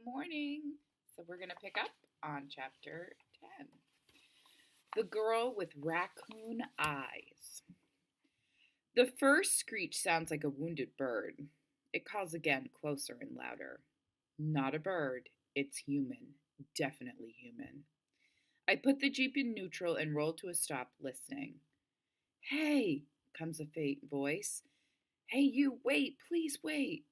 morning. So we're going to pick up on chapter 10. The Girl with Raccoon Eyes. The first screech sounds like a wounded bird. It calls again, closer and louder. Not a bird, it's human. Definitely human. I put the Jeep in neutral and roll to a stop, listening. Hey, comes a faint voice. Hey, you, wait, please wait.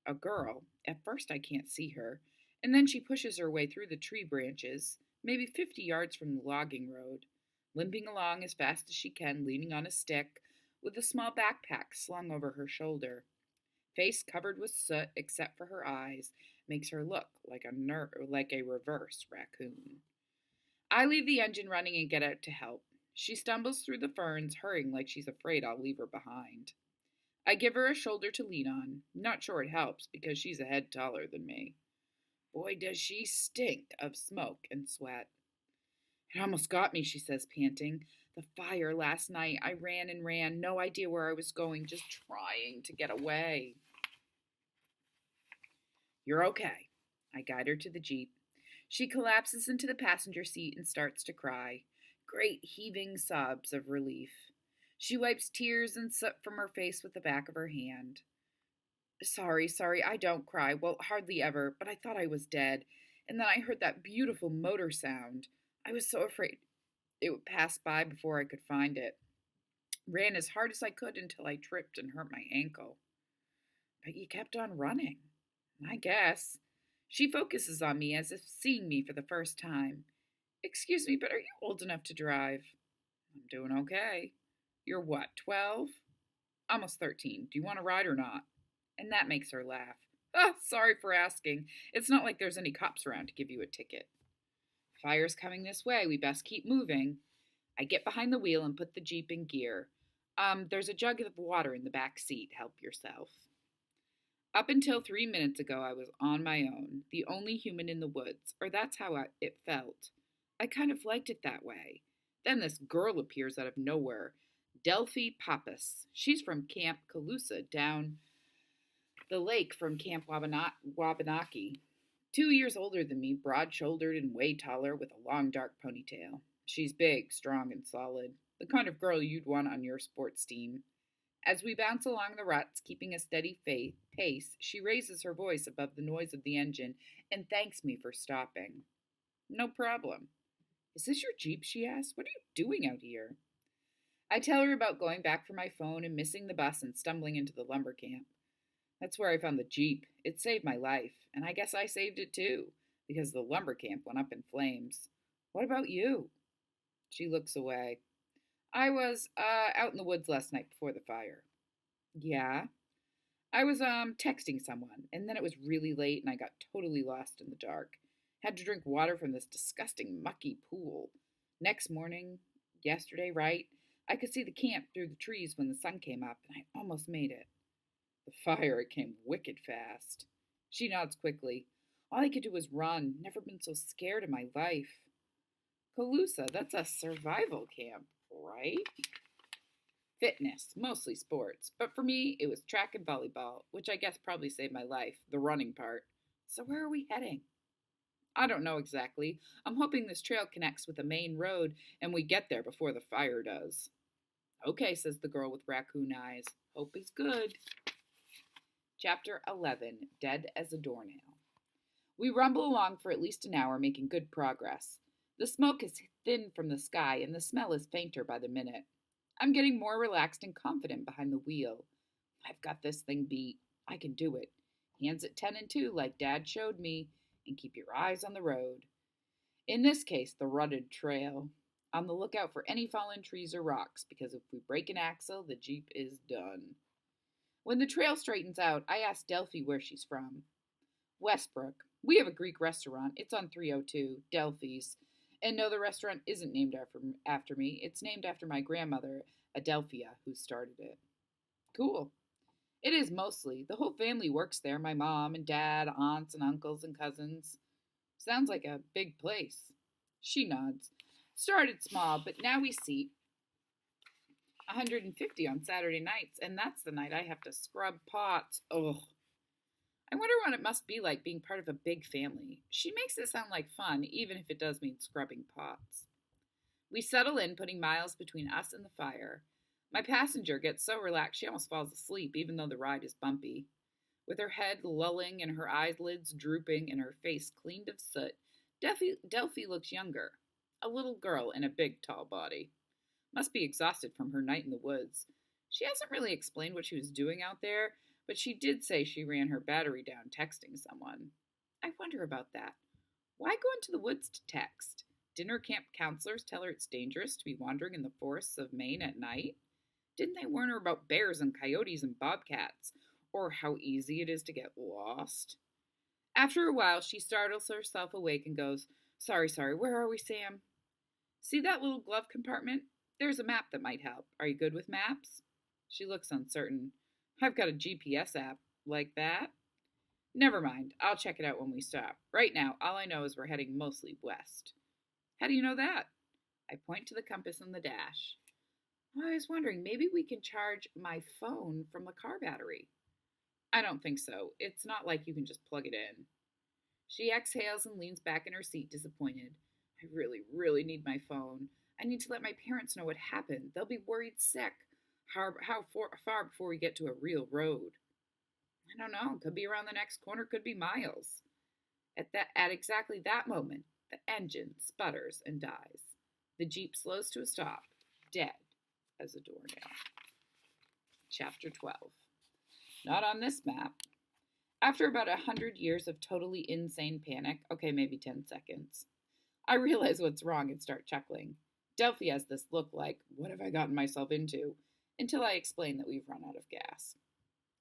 A girl. At first I can't see her, and then she pushes her way through the tree branches, maybe 50 yards from the logging road, limping along as fast as she can, leaning on a stick, with a small backpack slung over her shoulder. Face covered with soot except for her eyes makes her look like a reverse raccoon. I leave the engine running and get out to help. She stumbles through the ferns, hurrying like she's afraid I'll leave her behind. I give her a shoulder to lean on. Not sure it helps because she's a head taller than me. Boy, does she stink of smoke and sweat. It almost got me, she says, panting. The fire last night. I ran and ran, no idea where I was going, just trying to get away. You're okay. I guide her to the Jeep. She collapses into the passenger seat and starts to cry. Great heaving sobs of relief. She wipes tears and soot from her face with the back of her hand. Sorry, I don't cry. Well, hardly ever, but I thought I was dead. And then I heard that beautiful motor sound. I was so afraid it would pass by before I could find it. Ran as hard as I could until I tripped and hurt my ankle. But you kept on running. I guess. She focuses on me as if seeing me for the first time. Excuse me, but are you old enough to drive? I'm doing okay. You're what, 12? Almost 13. Do you want to ride or not? And that makes her laugh. Oh, sorry for asking. It's not like there's any cops around to give you a ticket. Fire's coming this way. We best keep moving. I get behind the wheel and put the Jeep in gear. There's a jug of water in the back seat. Help yourself. Up until 3 minutes ago, I was on my own, the only human in the woods, or that's how it felt. I kind of liked it that way. Then this girl appears out of nowhere. Delphi Pappas. She's from Camp Calusa down the lake from Camp Wabanaki. 2 years older than me, broad-shouldered and way taller with a long dark ponytail. She's big, strong, and solid. The kind of girl you'd want on your sports team. As we bounce along the ruts, keeping a steady pace, she raises her voice above the noise of the engine and thanks me for stopping. No problem. Is this your Jeep, she asks. What are you doing out here? I tell her about going back for my phone and missing the bus and stumbling into the lumber camp. That's where I found the Jeep. It saved my life, and I guess I saved it too, because the lumber camp went up in flames. What about you? She looks away. I was out in the woods last night before the fire. Yeah? I was texting someone, and then it was really late and I got totally lost in the dark. Had to drink water from this disgusting mucky pool. Next morning, yesterday, right? I could see the camp through the trees when the sun came up, and I almost made it. The fire came wicked fast. She nods quickly. All I could do was run. Never been so scared in my life. Calusa, that's a survival camp, right? Fitness, mostly sports. But for me, it was track and volleyball, which I guess probably saved my life, the running part. So where are we heading? I don't know exactly. I'm hoping this trail connects with the main road and we get there before the fire does. Okay, says the girl with raccoon eyes. Hope is good. Chapter 11, Dead as a Doornail. We rumble along for at least an hour, making good progress. The smoke is thin from the sky and the smell is fainter by the minute. I'm getting more relaxed and confident behind the wheel. I've got this thing beat. I can do it. Hands at 10 and 2 like Dad showed me, and keep your eyes on the road. In this case, the rutted trail. On the lookout for any fallen trees or rocks, because if we break an axle, the Jeep is done. When the trail straightens out, I ask Delphi where she's from. Westbrook. We have a Greek restaurant. It's on 302, Delphi's. And no, the restaurant isn't named after me. It's named after my grandmother, Adelphia, who started it. Cool. It is mostly. The whole family works there. My mom and dad, aunts and uncles and cousins. Sounds like a big place. She nods. Started small, but now we seat 150 on Saturday nights, and that's the night I have to scrub pots. Ugh. I wonder what it must be like being part of a big family. She makes it sound like fun, even if it does mean scrubbing pots. We settle in, putting miles between us and the fire. My passenger gets so relaxed she almost falls asleep, even though the ride is bumpy. With her head lolling and her eyelids drooping and her face cleaned of soot, Delphi looks younger. A little girl in a big, tall body. Must be exhausted from her night in the woods. She hasn't really explained what she was doing out there, but she did say she ran her battery down texting someone. I wonder about that. Why go into the woods to text? Didn't camp counselors tell her it's dangerous to be wandering in the forests of Maine at night? Didn't they warn her about bears and coyotes and bobcats? Or how easy it is to get lost? After a while, she startles herself awake and goes, Sorry, where are we, Sam? See that little glove compartment? There's a map that might help. Are you good with maps? She looks uncertain. I've got a GPS app. Like that? Never mind. I'll check it out when we stop. Right now, all I know is we're heading mostly west. How do you know that? I point to the compass on the dash. I was wondering, maybe we can charge my phone from the car battery. I don't think so. It's not like you can just plug it in. She exhales and leans back in her seat, disappointed. I really need my phone. I need to let my parents know what happened. They'll be worried sick. How far before we get to a real road? I don't know. Could be around the next corner, could be miles. At exactly that moment, the engine sputters and dies. The Jeep slows to a stop, dead as a doornail. Chapter 12. Not on this map. After about 100 years of totally insane panic, okay, maybe 10 seconds, I realize what's wrong and start chuckling. Delphi has this look like, what have I gotten myself into? Until I explain that we've run out of gas.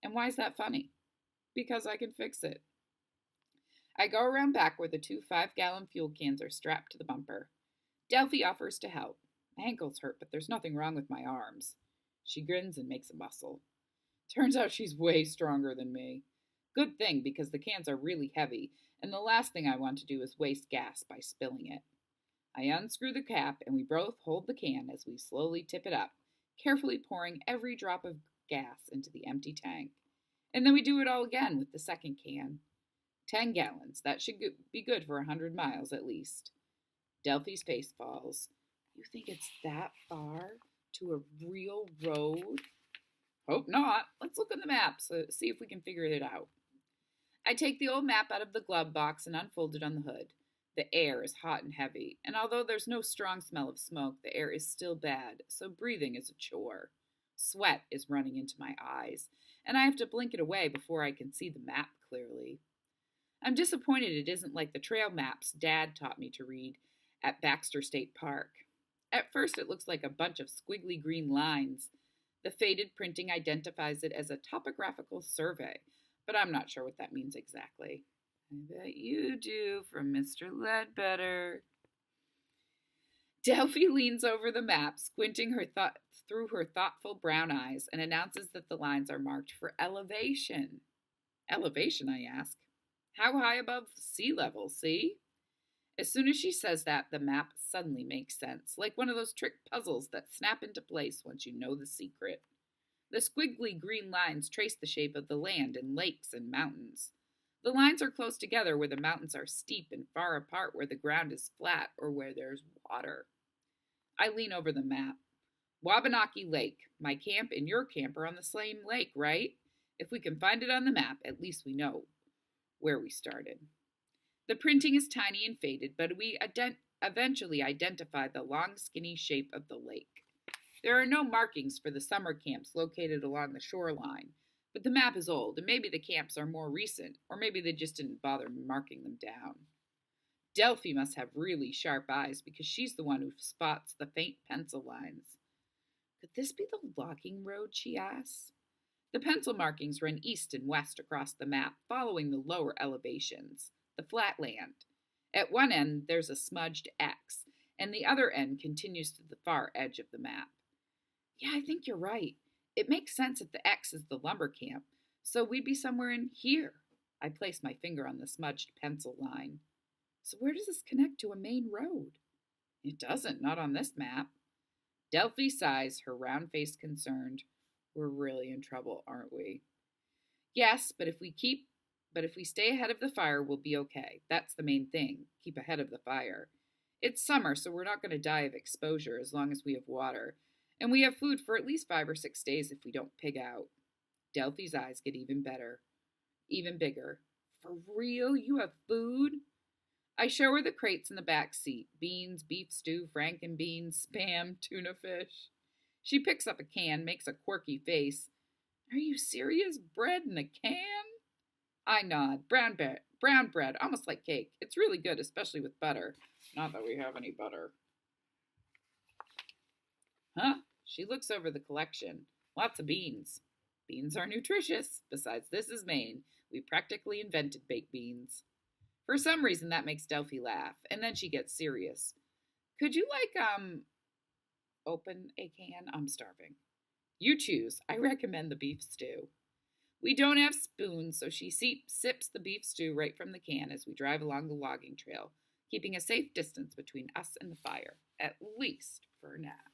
And why is that funny? Because I can fix it. I go around back where the two 5-gallon fuel cans are strapped to the bumper. Delphi offers to help. My ankles hurt, but there's nothing wrong with my arms. She grins and makes a muscle. Turns out she's way stronger than me. Good thing, because the cans are really heavy, and the last thing I want to do is waste gas by spilling it. I unscrew the cap, and we both hold the can as we slowly tip it up, carefully pouring every drop of gas into the empty tank. And then we do it all again with the second can. 10 gallons. That should be good for 100 miles at least. Delphi's face falls. You think it's that far to a real road? Hope not. Let's look at the map, see if we can figure it out. I take the old map out of the glove box and unfold it on the hood. The air is hot and heavy, and although there's no strong smell of smoke, the air is still bad, so breathing is a chore. Sweat is running into my eyes, and I have to blink it away before I can see the map clearly. I'm disappointed it isn't like the trail maps Dad taught me to read at Baxter State Park. At first, it looks like a bunch of squiggly green lines. The faded printing identifies it as a topographical survey, but I'm not sure what that means exactly. I bet you do, from Mr. Ledbetter. Delphi leans over the map, squinting through her thoughtful brown eyes, and announces that the lines are marked for elevation. Elevation, I ask. How high above sea level, see? As soon as she says that, the map suddenly makes sense, like one of those trick puzzles that snap into place once you know the secret. The squiggly green lines trace the shape of the land and lakes and mountains. The lines are close together where the mountains are steep and far apart where the ground is flat or where there's water. I lean over the map. Wabanaki Lake. My camp and your camp are on the same lake, right? If we can find it on the map, at least we know where we started. The printing is tiny and faded, but we eventually identify the long, skinny shape of the lake. There are no markings for the summer camps located along the shoreline, but the map is old, and maybe the camps are more recent, or maybe they just didn't bother marking them down. Delphi must have really sharp eyes because she's the one who spots the faint pencil lines. Could this be the logging road, she asks? The pencil markings run east and west across the map, following the lower elevations, the flat land. At one end, there's a smudged X, and the other end continues to the far edge of the map. Yeah, I think you're right. It makes sense if the X is the lumber camp, so we'd be somewhere in here. I place my finger on the smudged pencil line. So where does this connect to a main road? It doesn't, not on this map. Delphi sighs, her round face concerned. We're really in trouble, aren't we? Yes, but if we keep But if we stay ahead of the fire, we'll be okay. That's the main thing. Keep ahead of the fire. It's summer, so we're not going to die of exposure as long as we have water. And we have food for at least 5 or 6 days if we don't pig out. Delphi's eyes get even bigger. For real? You have food? I show her the crates in the back seat. Beans, beef stew, frankenbeans, spam, tuna fish. She picks up a can, makes a quirky face. Are you serious? Bread in a can? I nod. Brown bread, almost like cake. It's really good, especially with butter. Not that we have any butter. Huh? She looks over the collection. Lots of beans. Beans are nutritious. Besides, this is Maine. We practically invented baked beans. For some reason, that makes Delphi laugh, and then she gets serious. Could you, open a can? I'm starving. You choose. I recommend the beef stew. We don't have spoons, so she sips the beef stew right from the can as we drive along the logging trail, keeping a safe distance between us and the fire, at least for now.